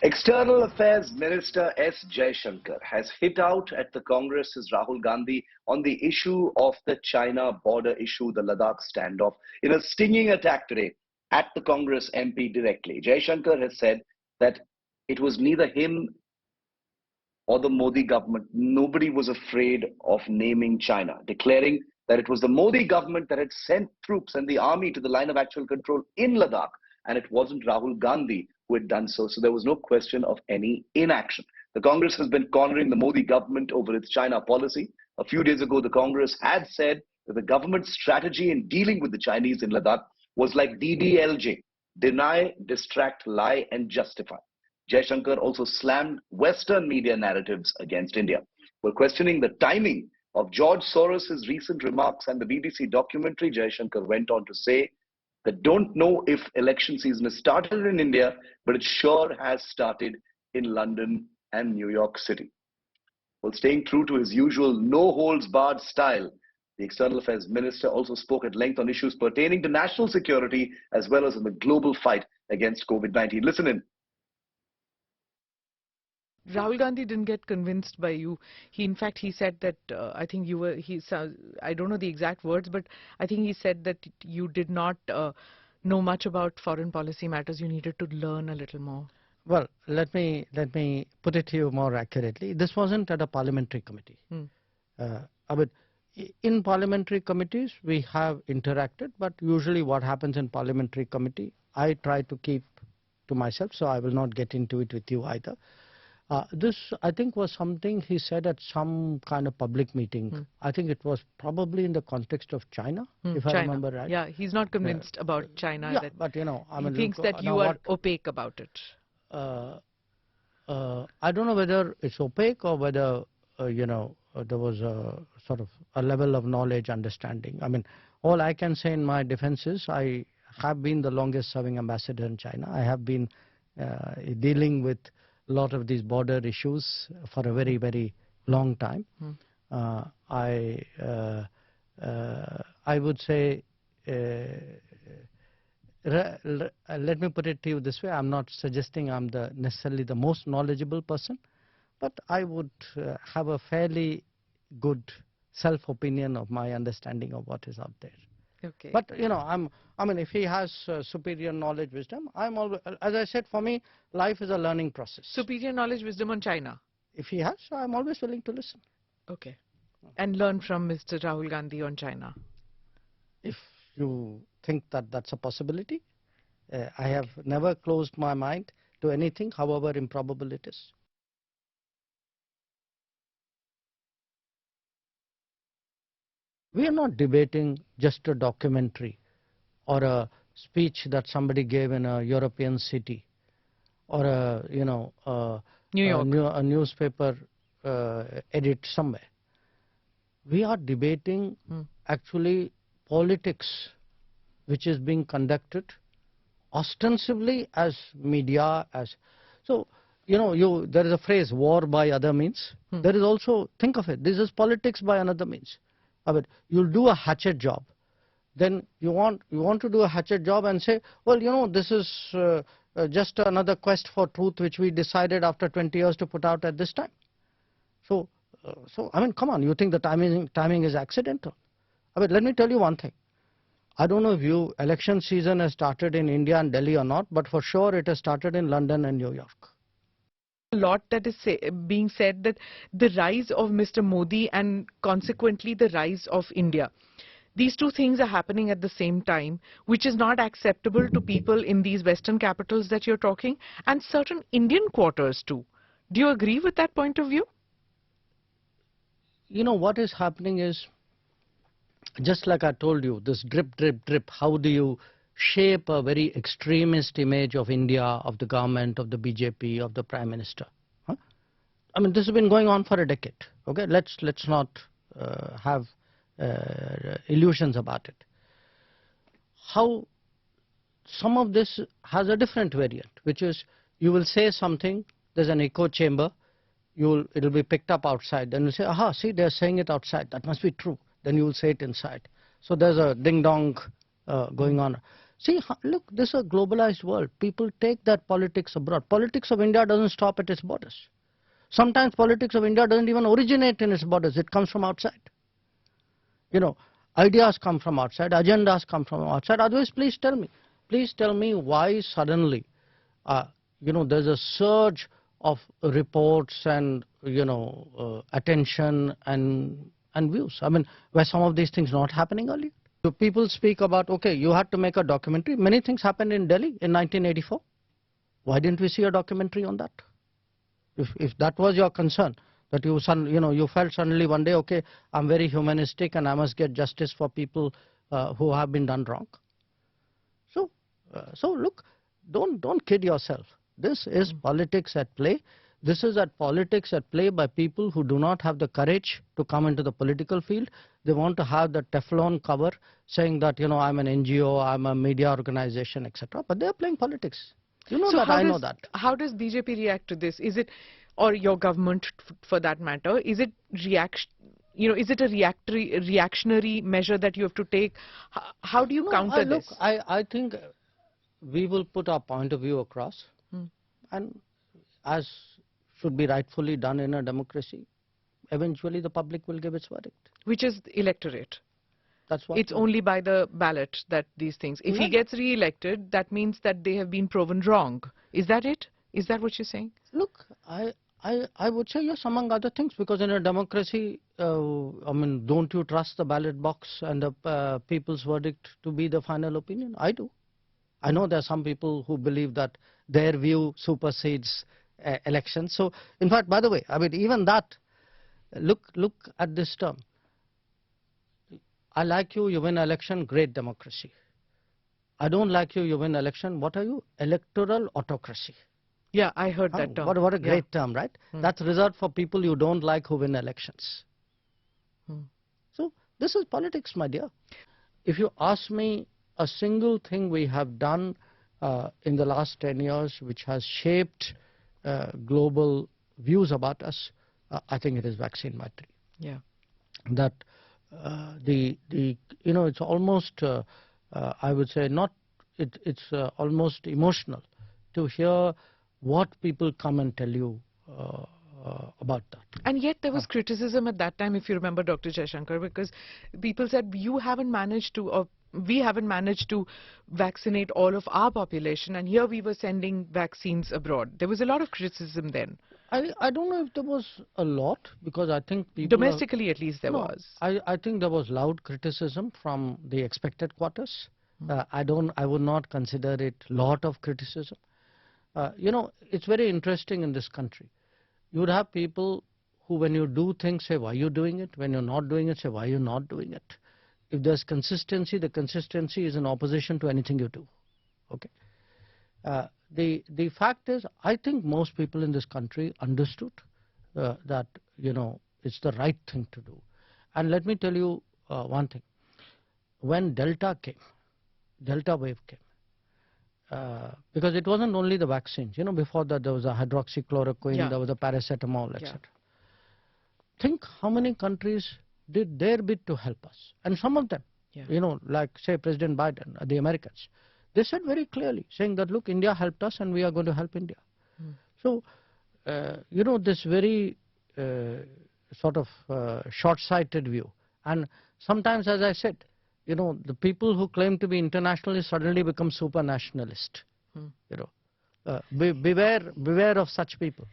External Affairs Minister S Jaishankar has hit out at the Congress's Rahul Gandhi on the issue of the China border issue, the Ladakh standoff, in a stinging attack today at the Congress MP directly. Jaishankar has said that it was neither him or the Modi government. Nobody was afraid of naming China, declaring that it was the Modi government that had sent troops and the army to the line of actual control in Ladakh, and it wasn't Rahul Gandhi who had done so. So there was no question of any inaction. The Congress has been cornering the Modi government over its China policy. A few days ago, the Congress had said that the government's strategy in dealing with the Chinese in Ladakh was like DDLJ: deny, distract, lie, and justify. Jaishankar also slammed Western media narratives against India. While questioning the timing of George Soros' recent remarks and the BBC documentary, Jaishankar went on to say that don't know if election season has started in India, but it sure has started in London and New York City. While staying true to his usual no-holds-barred style, the External Affairs Minister also spoke at length on issues pertaining to national security as well as in the global fight against COVID-19. Listen in. Rahul Gandhi didn't get convinced by you. In fact, he said that I think you were. I don't know the exact words, but I think he said that you did not know much about foreign policy matters. You needed to learn a little more. Well, let me put it to you more accurately. This wasn't at a parliamentary committee. I mean, in parliamentary committees we have interacted, but usually what happens in parliamentary committee, I try to keep to myself, so I will not get into it with you either. This, I think, was something he said at some kind of public meeting. I think it was probably in the context of China, if I remember right. Yeah, he's not convinced about China. Yeah, but you know, I mean, he thinks that you are opaque about it. I don't know whether it's opaque or whether, there was a sort of a level of knowledge, understanding. I mean, all I can say in my defense is I have been the longest serving ambassador in China. I have been dealing with a lot of these border issues for a very, very long time. I would say, let me put it to you this way, I'm not suggesting I'm necessarily the most knowledgeable person, but I would have a fairly good self-opinion of my understanding of what is out there. Okay. But you know, I mean, if he has superior knowledge, wisdom, I'm always, as I said, for me, life is a learning process. Superior knowledge, wisdom on China. If he has, I'm always willing to listen. Okay. And learn from Mr. Rahul Gandhi on China. If you think that that's a possibility, I have never closed my mind to anything, however improbable it is. We are not debating just a documentary or a speech that somebody gave in a European city or a New York. a newspaper edit somewhere. We are debating actually politics which is being conducted ostensibly as media, as so. You know, there is a phrase, war by other means. There is also, think of it, this is politics by another means. I mean, you'll do a hatchet job, then you want to do a hatchet job and say, well, you know, this is just another quest for truth which we decided after 20 years to put out at this time. So I mean, come on, you think the timing is accidental? I mean, let me tell you one thing. I don't know if election season has started in India and Delhi or not, but for sure it has started in London and New York. A lot that is being said, that the rise of Mr. Modi and consequently the rise of India, these two things are happening at the same time, which is not acceptable to people in these Western capitals that you're talking, and certain Indian quarters too. Do you agree with that point of view? You know, what is happening is, just like I told you, this drip, drip, drip, how do you shape a very extremist image of India, of the government, of the BJP, of the Prime Minister? Huh? I mean, this has been going on for a decade. Okay, let's not have illusions about it. How some of this has a different variant, which is you will say something, there's an echo chamber, it'll be picked up outside, then you'll say, aha, see, they're saying it outside, that must be true. Then you will say it inside. So there's a ding-dong going on. See, look, this is a globalized world. People take that politics abroad. Politics of India doesn't stop at its borders. Sometimes politics of India doesn't even originate in its borders. It comes from outside. You know, ideas come from outside, agendas come from outside. Otherwise, please tell me why suddenly, there's a surge of reports and, attention and views. I mean, were some of these things not happening earlier? So people speak about, okay, you had to make a documentary. Many things happened in Delhi in 1984. Why didn't we see a documentary on that? If that was your concern, that you felt suddenly one day, okay, I'm very humanistic and I must get justice for people who have been done wrong. So look, don't kid yourself. This is politics at play. This is politics at play by people who do not have the courage to come into the political field. They want to have the Teflon cover saying that, I'm an NGO, I'm a media organization, etc. But they are playing politics. You know that, I know that. How does BJP react to this? Is it, or your government for that matter, is it is it a reactionary measure that you have to take? How do you counter this? Look, I think we will put our point of view across, and as should be rightfully done in a democracy, eventually the public will give its verdict. Which is the electorate. That's what. It's only by the ballot that these things. If he gets re-elected, that means that they have been proven wrong. Is that it? Is that what you're saying? Look, I would say yes, among other things, because in a democracy, don't you trust the ballot box and the people's verdict to be the final opinion? I do. I know there are some people who believe that their view supersedes elections. So, in fact, by the way, even that, look at this term. I like you, you win election, great democracy. I don't like you, you win election, what are you? Electoral autocracy. Yeah, I heard that term. What a great term, right? That's reserved for people you don't like who win elections. So, this is politics, my dear. If you ask me a single thing we have done in the last 10 years which has shaped global views about us, I think it is vaccine maitri. Yeah. That it's almost I would say it's almost emotional to hear what people come and tell you about that. And yet there was criticism at that time, if you remember, Dr. Jaishankar, because people said you haven't managed to, or we haven't managed to vaccinate all of our population, and here we were sending vaccines abroad. There was a lot of criticism then. I don't know if there was a lot, because I think people... Domestically at least there was. I think there was loud criticism from the expected quarters. I would not consider it lot of criticism. It's very interesting in this country. You would have people who, when you do things, say, why are you doing it? When you're not doing it, say, why are you not doing it? If there's consistency, the consistency is in opposition to anything you do. Okay. The fact is, I think most people in this country understood that, it's the right thing to do. And let me tell you one thing. When Delta wave came, because it wasn't only the vaccines. Before that there was a hydroxychloroquine, there was a paracetamol, etc. Think how many countries did their bit to help us. And some of them, like say President Biden, the Americans, they said very clearly, saying that, look, India helped us and we are going to help India. So, this very sort of short-sighted view. And sometimes, as I said, the people who claim to be internationalists suddenly become super nationalist. Beware of such people.